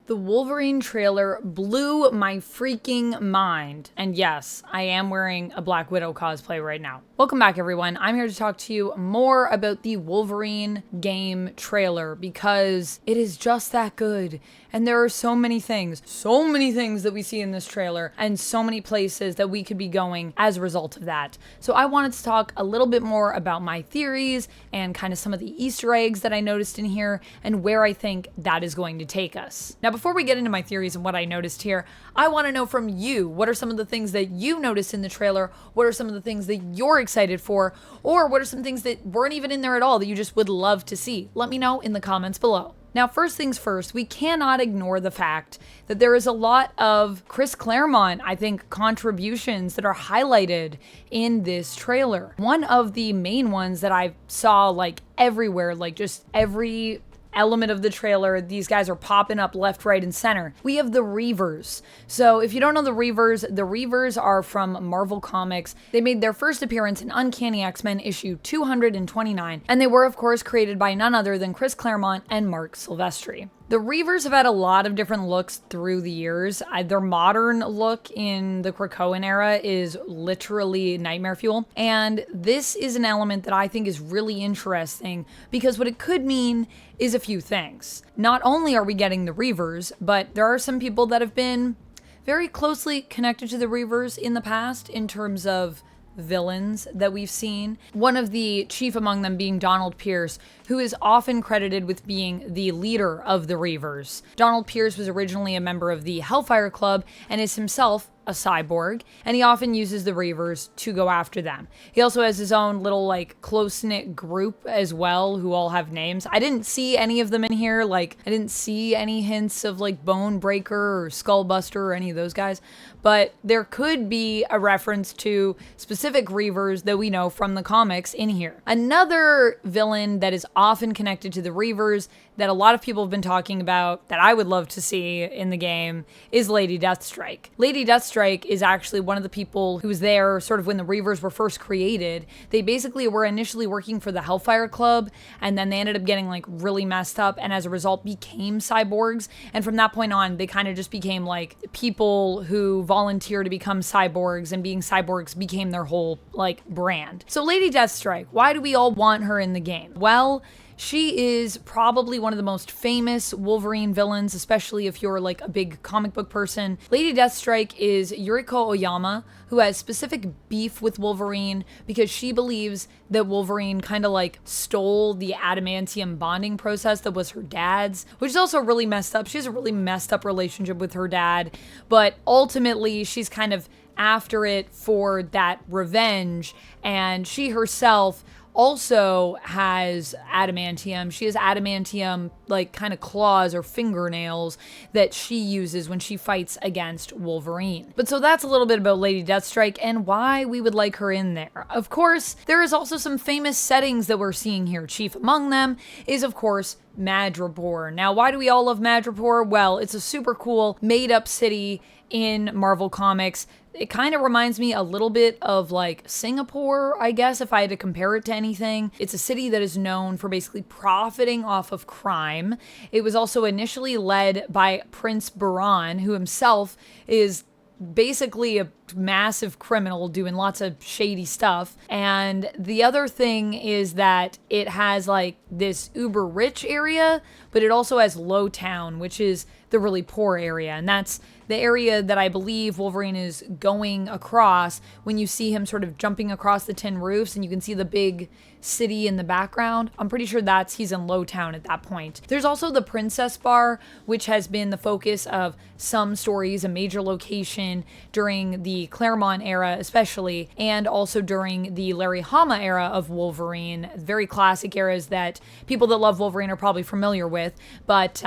The Wolverine trailer blew my freaking mind. And yes, I am wearing a Black Widow cosplay right now. Welcome back, everyone. I'm here to talk to you more about the Wolverine Game trailer because it is just that good. And there are so many things that we see in this trailer and so many places that we could be going as a result of that. So I wanted to talk a little bit more about my theories and kind of some of the Easter eggs that I noticed in here and where I think that is going to take us. Now, before we get into my theories and what I noticed here, I want to know from you, what are some of the things that you noticed in the trailer? What are some of the things that you're excited for? Or what are some things that weren't even in there at all that you just would love to see? Let me know in the comments below. Now, first things first, we cannot ignore the fact that there is a lot of Chris Claremont, I think, contributions that are highlighted in this trailer. One of the main ones that I saw like everywhere, like just every element of the trailer, these guys are popping up left, right, and center. We have the Reavers. So if you don't know the Reavers are from Marvel Comics. They made their first appearance in Uncanny X-Men issue 229, and they were, of course, created by none other than Chris Claremont and Mark Silvestri. The Reavers have had a lot of different looks through the years. Their modern look in the Krakoan era is literally nightmare fuel. And this is an element that I think is really interesting because what it could mean is a few things. Not only are we getting the Reavers, but there are some people that have been very closely connected to the Reavers in the past in terms of villains that we've seen. One of the chief among them being Donald Pierce, who is often credited with being the leader of the Reavers. Donald Pierce was originally a member of the Hellfire Club and is himself a cyborg, and he often uses the Reavers to go after them. He also has his own little like close-knit group as well who all have names. I didn't see any of them in here, like I didn't see any hints of like Bonebreaker or Skullbuster or any of those guys, but there could be a reference to specific Reavers that we know from the comics in here. Another villain that is often connected to the Reavers that a lot of people have been talking about that I would love to see in the game is Lady Deathstrike. Lady Deathstrike is actually one of the people who was there sort of when the Reavers were first created. They basically were initially working for the Hellfire Club, and then they ended up getting like really messed up and as a result became cyborgs. And from that point on, they kind of just became like people who volunteer to become cyborgs, and being cyborgs became their whole like brand. So Lady Deathstrike, why do we all want her in the game? Well, she is probably one of the most famous Wolverine villains, especially if you're like a big comic book person. Lady Deathstrike is Yuriko Oyama, who has specific beef with Wolverine because she believes that Wolverine kind of like stole the adamantium bonding process that was her dad's, which is also really messed up. She has a really messed up relationship with her dad, but ultimately she's kind of after it for that revenge, and she herself also has adamantium. She has adamantium like kind of claws or fingernails that she uses when she fights against Wolverine. But so that's a little bit about Lady Deathstrike and why we would like her in there. Of course, there is also some famous settings that we're seeing here. Chief among them is, of course, Madripoor. Now, why do we all love Madripoor? Well, it's a super cool made-up city in Marvel Comics. It kind of reminds me a little bit of like Singapore, I guess, if I had to compare it to anything. It's a city that is known for basically profiting off of crime. It was also initially led by Prince Baran, who himself is basically a massive criminal doing lots of shady stuff. And the other thing is that it has like this uber rich area, but it also has Low Town, which is the really poor area. And that's the area that I believe Wolverine is going across when you see him sort of jumping across the tin roofs and you can see the big city in the background. I'm pretty sure he's in Low Town at that point. There's also the Princess Bar, which has been the focus of some stories, a major location during the Claremont era especially, and also during the Larry Hama era of Wolverine. Very classic eras that people that love Wolverine are probably familiar with. But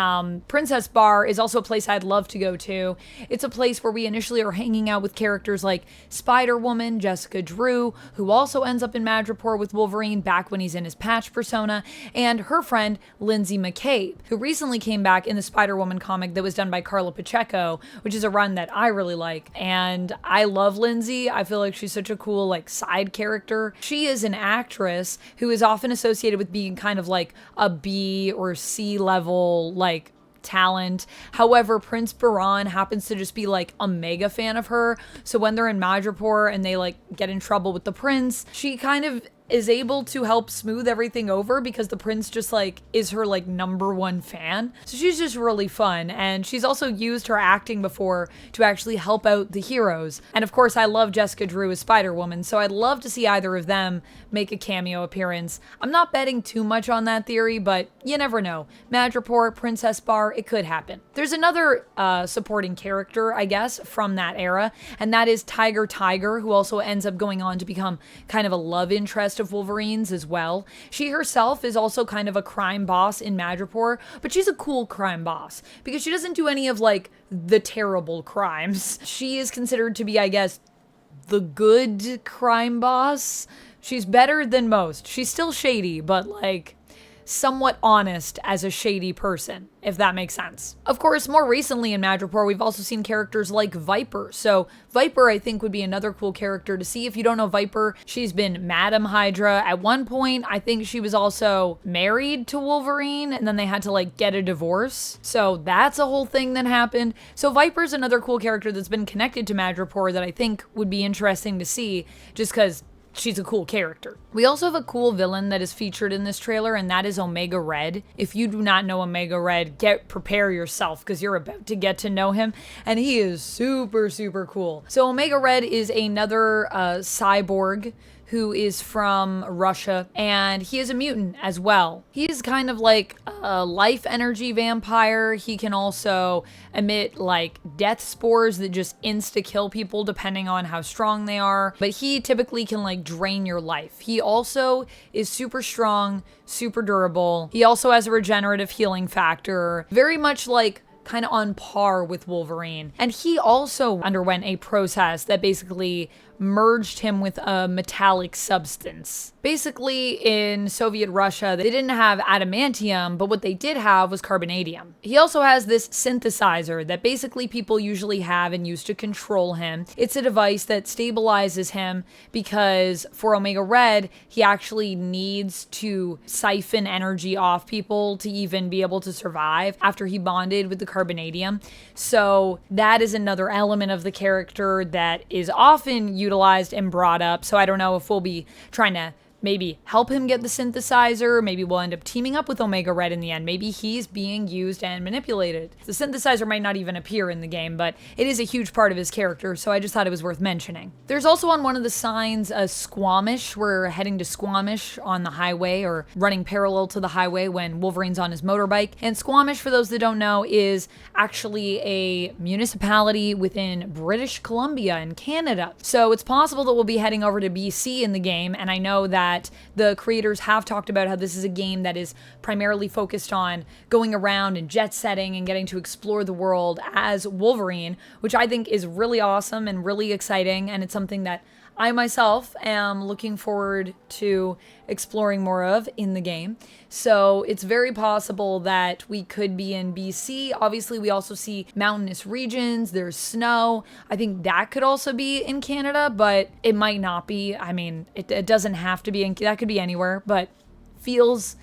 Princess Bar is also a place I'd love to go to. It's a place where we initially are hanging out with characters like Spider-Woman, Jessica Drew, who also ends up in Madripoor with Wolverine back when he's in his patch persona, and her friend Lindsay McCabe, who recently came back in the Spider-Woman comic that was done by Carla Pacheco, which is a run that I really like. And I love Lindsay. I feel like she's such a cool like side character. She is an actress who is often associated with being kind of like a B or C level like talent. However, Prince Baran happens to just be like a mega fan of her. So when they're in Madripoor and they like get in trouble with the prince, she kind of is able to help smooth everything over because the prince just like is her like #1 fan. So she's just really fun, and she's also used her acting before to actually help out the heroes. And of course, I love Jessica Drew as Spider-Woman, so I'd love to see either of them make a cameo appearance. I'm not betting too much on that theory, but you never know. Madripoor, Princess Bar, it could happen. There's another supporting character, I guess, from that era, and that is Tiger, who also ends up going on to become kind of a love interest of Wolverine's as well. She herself is also kind of a crime boss in Madripoor, but she's a cool crime boss because she doesn't do any of like the terrible crimes. She is considered to be, I guess, the good crime boss. She's better than most. She's still shady, but like somewhat honest as a shady person, if that makes sense. Of course, more recently in Madripoor, we've also seen characters like Viper. So Viper, I think, would be another cool character to see. If you don't know Viper, she's been Madam Hydra. At one point, I think she was also married to Wolverine, and then they had to like get a divorce. So that's a whole thing that happened. So Viper's another cool character that's been connected to Madripoor that I think would be interesting to see, just because she's a cool character. We also have a cool villain that is featured in this trailer, and that is Omega Red. If you do not know Omega Red, prepare yourself because you're about to get to know him, and he is super, super cool. So Omega Red is another cyborg who is from Russia, and he is a mutant as well. He's kind of like a life energy vampire. He can also emit like death spores that just insta-kill people depending on how strong they are, but he typically can like drain your life. He also is super strong, super durable. He also has a regenerative healing factor, very much like kind of on par with Wolverine. And he also underwent a process that basically merged him with a metallic substance. Basically, in Soviet Russia, they didn't have adamantium, but what they did have was carbonadium. He also has this synthesizer that basically people usually have and use to control him. It's a device that stabilizes him because for Omega Red, he actually needs to siphon energy off people to even be able to survive after he bonded with the carbonadium. So that is another element of the character that is often utilized and brought up. So I don't know if we'll be trying to maybe help him get the synthesizer. Maybe we'll end up teaming up with Omega Red in the end. Maybe he's being used and manipulated. The synthesizer might not even appear in the game, but it is a huge part of his character, so I just thought it was worth mentioning. There's also on one of the signs a Squamish. We're heading to Squamish on the highway, or running parallel to the highway when Wolverine's on his motorbike. And Squamish, for those that don't know, is actually a municipality within British Columbia in Canada. So it's possible that we'll be heading over to BC in the game, and I know that the creators have talked about how this is a game that is primarily focused on going around and jet setting and getting to explore the world as Wolverine, which I think is really awesome and really exciting, and it's something that I myself am looking forward to exploring more of in the game. So it's very possible that we could be in BC. Obviously, we also see mountainous regions. There's snow. I think that could also be in Canada, but it might not be. I mean, it doesn't have to be that could be anywhere, but feels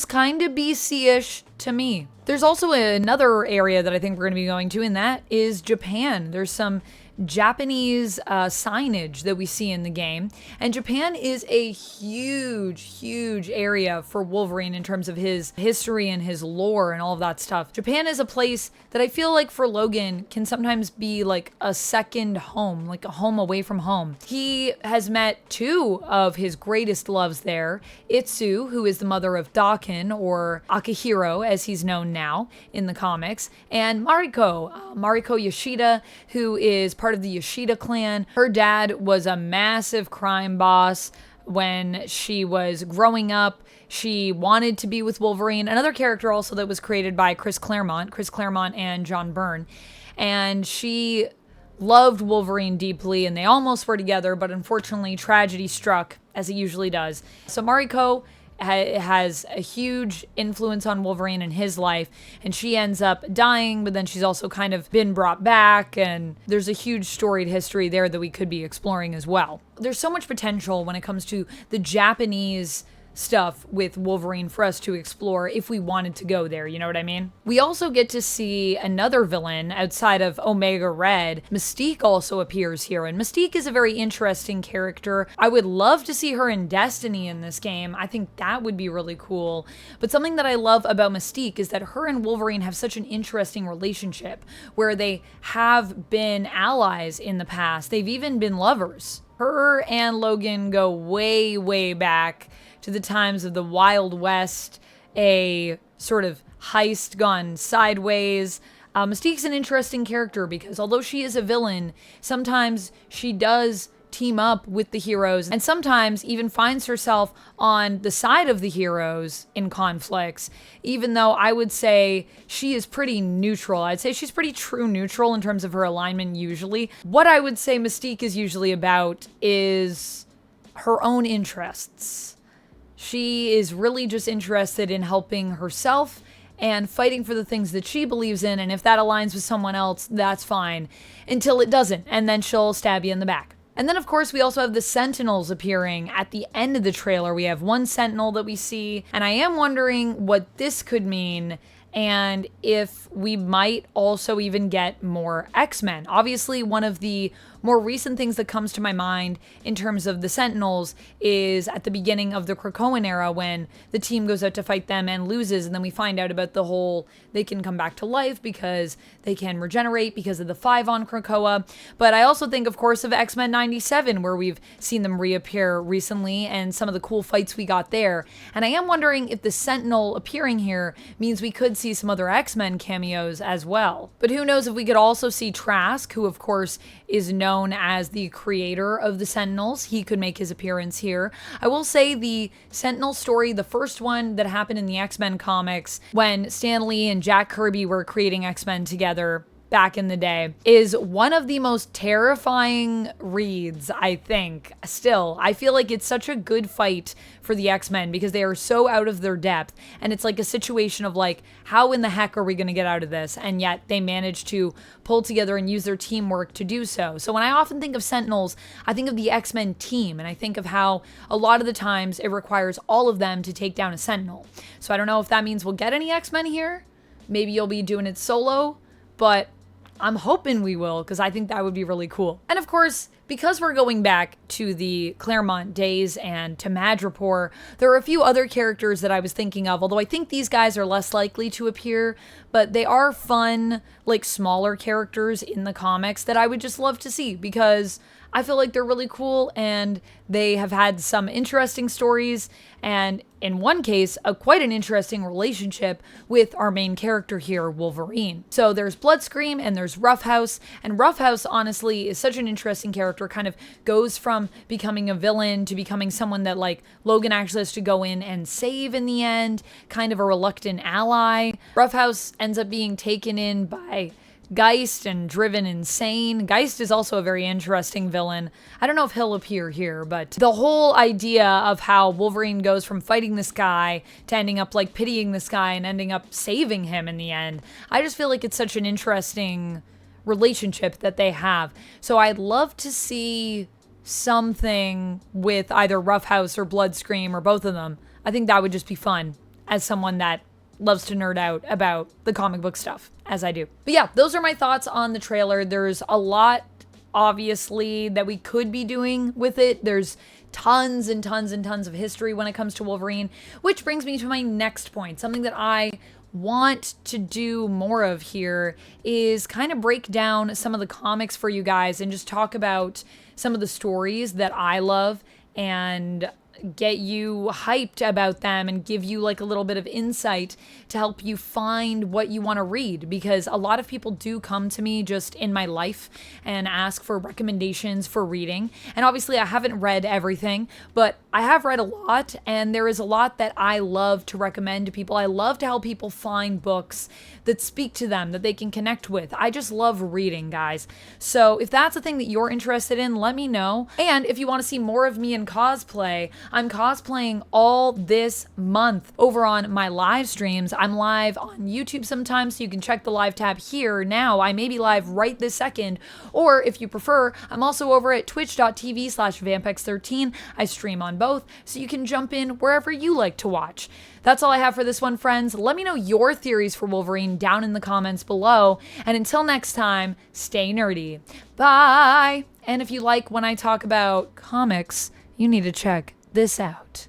kind of BC-ish to me. There's also another area that I think we're going to be going to, and that is Japan. There's some Japanese signage that we see in the game, and Japan is a huge area for Wolverine in terms of his history and his lore and all of that stuff. Japan is a place that I feel like for Logan can sometimes be like a second home, like a home away from home. He has met two of his greatest loves there, Itsu, who is the mother of Daken, or Akihiro as he's known now in the comics, and Mariko Yoshida, who is part of the Yoshida clan. Her dad was a massive crime boss when she was growing up. She wanted to be with Wolverine, another character also that was created by Chris Claremont and John Byrne. And she loved Wolverine deeply, and they almost were together, but unfortunately tragedy struck, as it usually does. So Mariko has a huge influence on Wolverine in his life, and she ends up dying, but then she's also kind of been brought back, and there's a huge storied history there that we could be exploring as well. There's so much potential when it comes to the Japanese stuff with Wolverine for us to explore if we wanted to go there, you know what I mean? We also get to see another villain outside of Omega Red. Mystique also appears here, and Mystique is a very interesting character. I would love to see her in Destiny in this game. I think that would be really cool. But something that I love about Mystique is that her and Wolverine have such an interesting relationship where they have been allies in the past. They've even been lovers. Her and Logan go way, way back to the times of the Wild West, a sort of heist gone sideways. Mystique's an interesting character because although she is a villain, sometimes she does team up with the heroes and sometimes even finds herself on the side of the heroes in conflicts, even though I would say she is pretty neutral. I'd say she's pretty true neutral in terms of her alignment usually. What I would say Mystique is usually about is her own interests. She is really just interested in helping herself and fighting for the things that she believes in, and if that aligns with someone else, that's fine, until it doesn't, and then she'll stab you in the back. And then, of course, we also have the Sentinels appearing at the end of the trailer. We have one Sentinel that we see, and I am wondering what this could mean, and if we might also even get more X-Men. Obviously, one of the more recent things that comes to my mind in terms of the Sentinels is at the beginning of the Krakoan era when the team goes out to fight them and loses, and then we find out about the whole they can come back to life because they can regenerate because of the 5 on Krakoa. But I also think, of course, of X-Men 97, where we've seen them reappear recently and some of the cool fights we got there. And I am wondering if the Sentinel appearing here means we could see some other X-Men cameos as well. But who knows if we could also see Trask, who of course is known as the creator of the Sentinels. He could make his appearance here. I will say the Sentinel story, the first one that happened in the X-Men comics when Stan Lee and Jack Kirby were creating X-Men together back in the day, is one of the most terrifying reads, I think. Still, I feel like it's such a good fight for the X-Men because they are so out of their depth, and it's like a situation of like, how in the heck are we going to get out of this? And yet they manage to pull together and use their teamwork to do so. So when I often think of Sentinels, I think of the X-Men team, and I think of how a lot of the times it requires all of them to take down a Sentinel. So I don't know if that means we'll get any X-Men here. Maybe you'll be doing it solo, but I'm hoping we will, because I think that would be really cool. And of course, because we're going back to the Claremont days and to Madripoor, there are a few other characters that I was thinking of, although I think these guys are less likely to appear, but they are fun, like smaller characters in the comics that I would just love to see because I feel like they're really cool and they have had some interesting stories, and in one case, quite an interesting relationship with our main character here, Wolverine. So there's Bloodscream and there's Roughhouse, and Roughhouse honestly is such an interesting character, kind of goes from becoming a villain to becoming someone that like Logan actually has to go in and save in the end, kind of a reluctant ally. Roughhouse ends up being taken in by Geist and driven insane. Geist is also a very interesting villain. I don't know if he'll appear here, but the whole idea of how Wolverine goes from fighting this guy to ending up like pitying this guy and ending up saving him in the end, I just feel like it's such an interesting relationship that they have. So I'd love to see something with either Roughhouse or Bloodscream or both of them. I think that would just be fun as someone that loves to nerd out about the comic book stuff, as I do. But yeah, those are my thoughts on the trailer. There's a lot, obviously, that we could be doing with it. There's tons and tons and tons of history when it comes to Wolverine, which brings me to my next point. Something that I want to do more of here is kind of break down some of the comics for you guys and just talk about some of the stories that I love and get you hyped about them and give you like a little bit of insight to help you find what you want to read, because a lot of people do come to me just in my life and ask for recommendations for reading. And obviously I haven't read everything, but I have read a lot, and there is a lot that I love to recommend to people. I love to help people find books that speak to them, that they can connect with. I just love reading, guys. So if that's a thing that you're interested in, let me know. And if you want to see more of me in cosplay, I'm cosplaying all this month over on my live streams. I'm live on YouTube sometimes, so you can check the live tab here now. I may be live right this second, or if you prefer, I'm also over at twitch.tv/Vampex13. I stream on both, so you can jump in wherever you like to watch. That's all I have for this one, friends. Let me know your theories for Wolverine down in the comments below. And until next time, stay nerdy. Bye! And if you like when I talk about comics, you need to check this out.